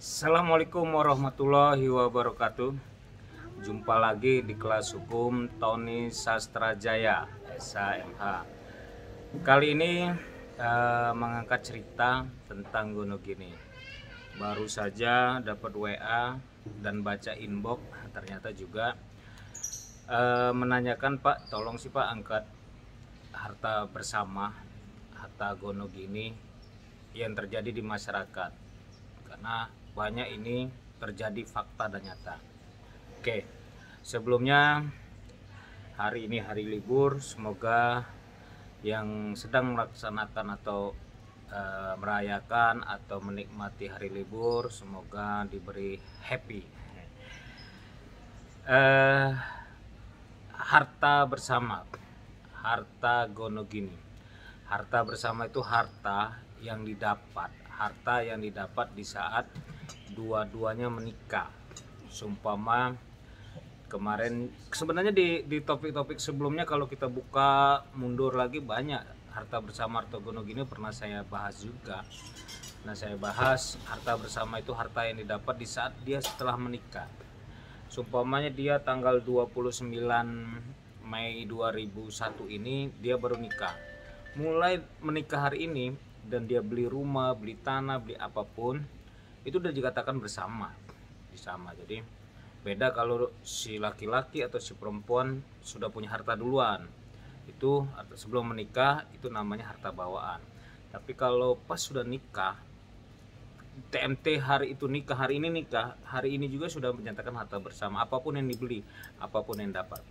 Assalamualaikum warahmatullahi wabarakatuh. Jumpa lagi di kelas hukum Tony Sastrajaya SHMH. Kali ini mengangkat cerita tentang Gonogini. Baru saja dapat WA dan baca inbox, ternyata juga menanyakan, Pak, tolong sih Pak angkat harta bersama, harta Gonogini yang terjadi di masyarakat, karena banyak ini terjadi fakta dan nyata. Oke, sebelumnya hari ini hari libur, semoga yang sedang melaksanakan atau merayakan atau menikmati hari libur semoga diberi happy. Harta bersama, harta Gonogini. Harta bersama itu harta yang didapat di saat dua-duanya menikah. Sumpama kemarin sebenarnya di topik-topik sebelumnya kalau kita buka mundur lagi banyak harta bersama, harta Gonogini pernah saya bahas juga. Nah, saya bahas harta bersama itu harta yang didapat di saat dia setelah menikah. Sumpamanya dia tanggal 29 Mei 2001 ini dia baru nikah. Mulai menikah hari ini dan dia beli rumah, beli tanah, beli apapun, itu udah dikatakan bersama. Jadi beda kalau si laki-laki atau si perempuan sudah punya harta duluan, itu sebelum menikah itu namanya harta bawaan. Tapi kalau pas sudah nikah, TMT hari itu nikah, hari ini juga sudah menyatakan harta bersama. Apapun yang dibeli, apapun yang dapat,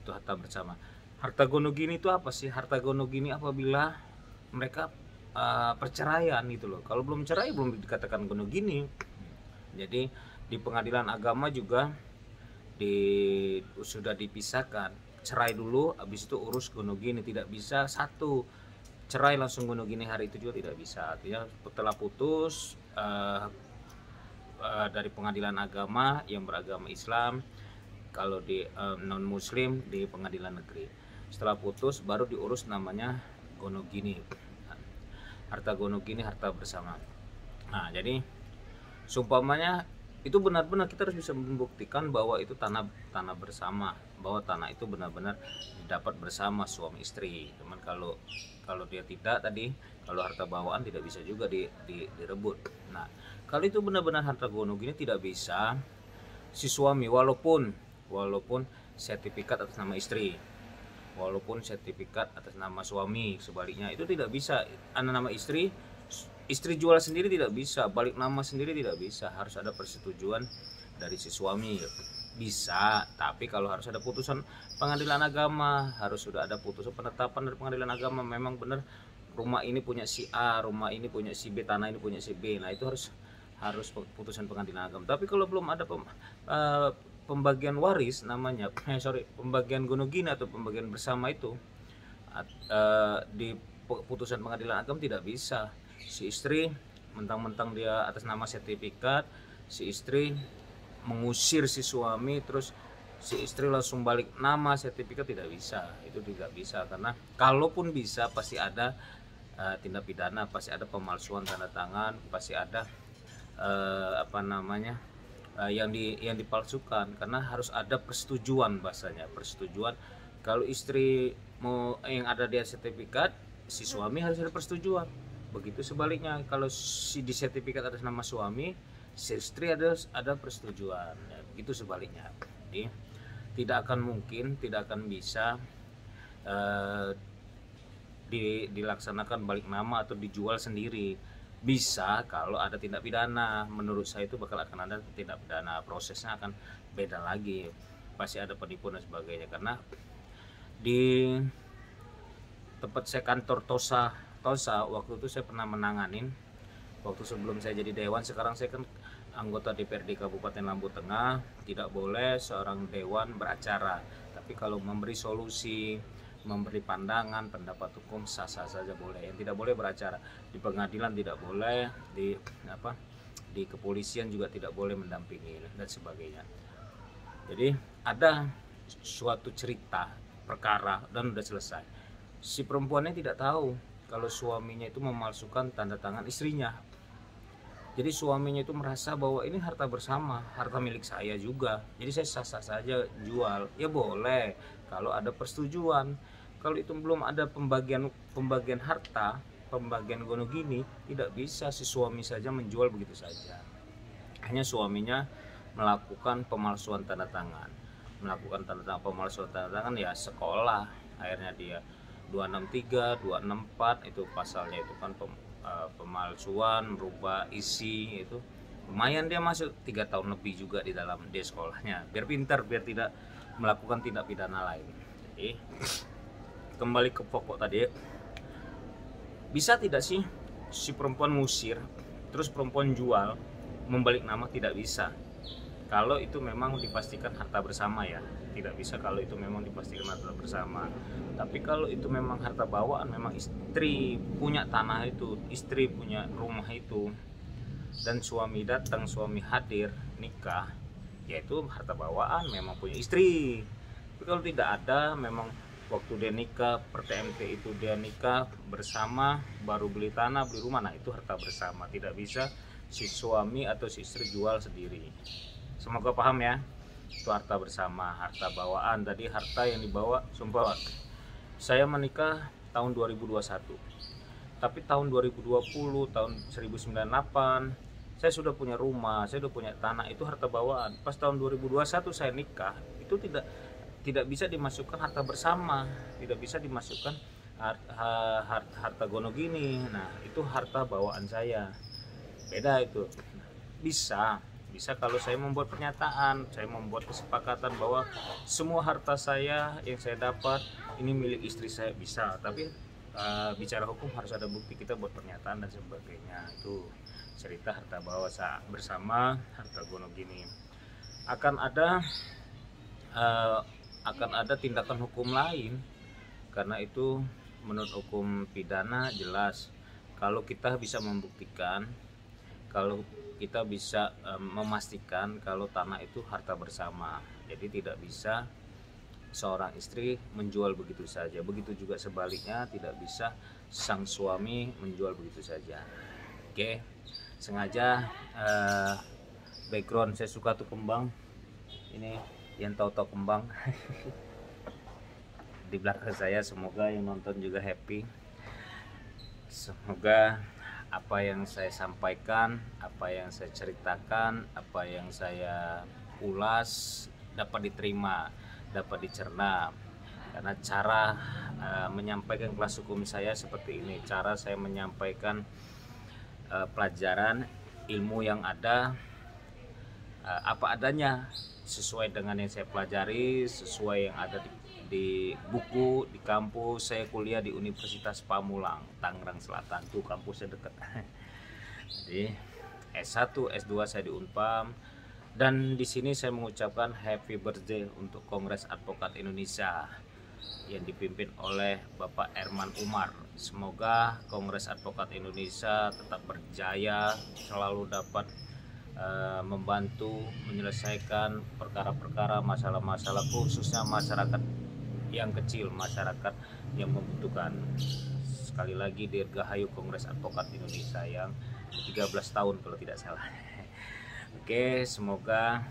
itu harta bersama. Harta Gonogini itu apa sih? Harta Gonogini apabila mereka perceraian gitu loh. Kalau belum cerai belum dikatakan Gonogini. Jadi di pengadilan agama juga sudah dipisahkan. Cerai dulu, habis itu urus Gonogini. Tidak bisa satu cerai langsung Gonogini hari itu juga tidak bisa. Artinya setelah putus dari pengadilan agama yang beragama Islam, kalau di non muslim di pengadilan negeri. Setelah putus baru diurus namanya Gonogini. Harta Gonogini, harta bersama. Nah, jadi sumpamanya itu benar-benar kita harus bisa membuktikan bahwa itu tanah bersama, bahwa tanah itu benar-benar didapat bersama suami istri. Cuman kalau dia tidak tadi, kalau harta bawaan tidak bisa juga direbut. Nah, kalau itu benar-benar harta Gonogini tidak bisa si suami walaupun sertifikat atas nama istri, walaupun sertifikat atas nama suami, sebaliknya itu tidak bisa. Anak nama istri jual sendiri tidak bisa, balik nama sendiri tidak bisa, harus ada persetujuan dari si suami. Bisa, tapi kalau harus ada putusan pengadilan agama, harus sudah ada putusan penetapan dari pengadilan agama, memang benar rumah ini punya si A, rumah ini punya si B, tanah ini punya si B. Nah, itu harus putusan pengadilan agama. Tapi kalau belum ada pembagian waris namanya, pembagian Gonogini atau pembagian bersama itu di putusan pengadilan agama tidak bisa. Si istri mentang-mentang dia atas nama sertifikat, si istri mengusir si suami, terus si istri langsung balik nama sertifikat, tidak bisa. Itu tidak bisa, karena kalaupun bisa pasti ada tindak pidana, pasti ada pemalsuan tanda tangan, pasti ada yang dipalsukan, karena harus ada persetujuan, bahasanya persetujuan. Kalau istri mau yang ada di sertifikat, si suami harus ada persetujuan. Begitu sebaliknya, kalau si di sertifikat atas nama suami, si istri ada persetujuan. Ya, begitu sebaliknya. Jadi tidak akan bisa dilaksanakan balik nama atau dijual sendiri. Bisa kalau ada tindak pidana. Menurut saya itu bakal akan ada tindak pidana, prosesnya akan beda lagi, pasti ada penipuan dan sebagainya. Karena di tempat saya kantor Tosa waktu itu saya pernah menanganin, waktu sebelum saya jadi dewan. Sekarang saya kan anggota DPRD Kabupaten Lampung Tengah. Tidak boleh seorang dewan beracara, tapi kalau memberi solusi, memberi pandangan, pendapat hukum sah-sah saja boleh. Yang tidak boleh beracara di pengadilan, tidak boleh di kepolisian juga tidak boleh mendampingi dan sebagainya. Jadi ada suatu cerita perkara dan udah selesai. Si perempuannya tidak tahu kalau suaminya itu memalsukan tanda tangan istrinya. Jadi suaminya itu merasa bahwa ini harta bersama, harta milik saya juga. Jadi saya sah-sah saja jual. Ya boleh kalau ada persetujuan. Kalau itu belum ada pembagian pembagian harta, pembagian gonogini, tidak bisa si suami saja menjual begitu saja. Hanya suaminya melakukan pemalsuan tanda tangan. Melakukan pemalsuan tanda tangan ya sekolah. Akhirnya dia 263, 264 itu pasalnya itu kan pemalsuan, merubah isi itu lumayan, dia masuk 3 tahun lebih juga di dalam dia sekolahnya biar pintar, biar tidak melakukan tindak pidana lain. Jadi kembali ke pokok tadi, bisa tidak sih si perempuan ngusir terus perempuan jual membalik nama? Tidak bisa kalau itu memang dipastikan harta bersama ya, tidak bisa kalau itu memang dipastikan harta bersama. Tapi kalau itu memang harta bawaan, memang istri punya tanah itu, istri punya rumah itu, dan suami datang, suami hadir nikah, yaitu harta bawaan, memang punya istri. Tapi kalau tidak ada, memang waktu dia nikah per TMT itu dia nikah bersama, baru beli tanah, beli rumah, nah itu harta bersama. Tidak bisa si suami atau si istri jual sendiri. Semoga paham ya. Itu harta bersama, harta bawaan. Tadi harta yang dibawa, sumpah saya menikah tahun 2021. Tapi tahun 2020, tahun 1998 saya sudah punya rumah, saya sudah punya tanah, itu harta bawaan. Pas tahun 2021 saya nikah, itu tidak bisa dimasukkan harta bersama, tidak bisa dimasukkan harta gonogini. Nah, itu harta bawaan saya. Beda itu. Bisa kalau saya membuat pernyataan, saya membuat kesepakatan bahwa semua harta saya yang saya dapat ini milik istri saya, bisa. Tapi bicara hukum harus ada bukti, kita buat pernyataan dan sebagainya. Itu cerita harta bawaan bersama, harta gonogini. Akan ada tindakan hukum lain, karena itu menurut hukum pidana jelas kalau kita bisa membuktikan, kalau kita bisa memastikan kalau tanah itu harta bersama. Jadi tidak bisa seorang istri menjual begitu saja. Begitu juga sebaliknya, tidak bisa sang suami menjual begitu saja. Oke, sengaja background saya suka tuh kembang. Ini yang tahu-tahu kembang di belakang saya. Semoga yang nonton juga happy. Semoga apa yang saya sampaikan, apa yang saya ceritakan, apa yang saya ulas dapat diterima, dapat dicerna. Karena cara menyampaikan kelas hukum saya seperti ini, cara saya menyampaikan pelajaran ilmu yang ada apa adanya, sesuai dengan yang saya pelajari, sesuai yang ada di buku, di kampus. Saya kuliah di Universitas Pamulang, Tangerang Selatan, tuh kampusnya dekat. Jadi S1, S2 saya di Unpam, dan di sini saya mengucapkan happy birthday untuk Kongres Advokat Indonesia yang dipimpin oleh Bapak Erman Umar. Semoga Kongres Advokat Indonesia tetap berjaya, selalu dapat membantu menyelesaikan perkara-perkara, masalah-masalah khususnya masyarakat yang kecil, masyarakat yang membutuhkan. Sekali lagi dirgahayu Kongres Advokat Indonesia yang 13 tahun kalau tidak salah. Oke, semoga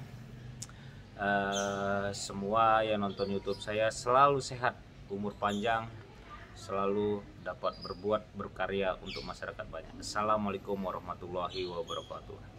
semua yang nonton YouTube saya selalu sehat, umur panjang, selalu dapat berbuat berkarya untuk masyarakat banyak. Assalamualaikum warahmatullahi wabarakatuh.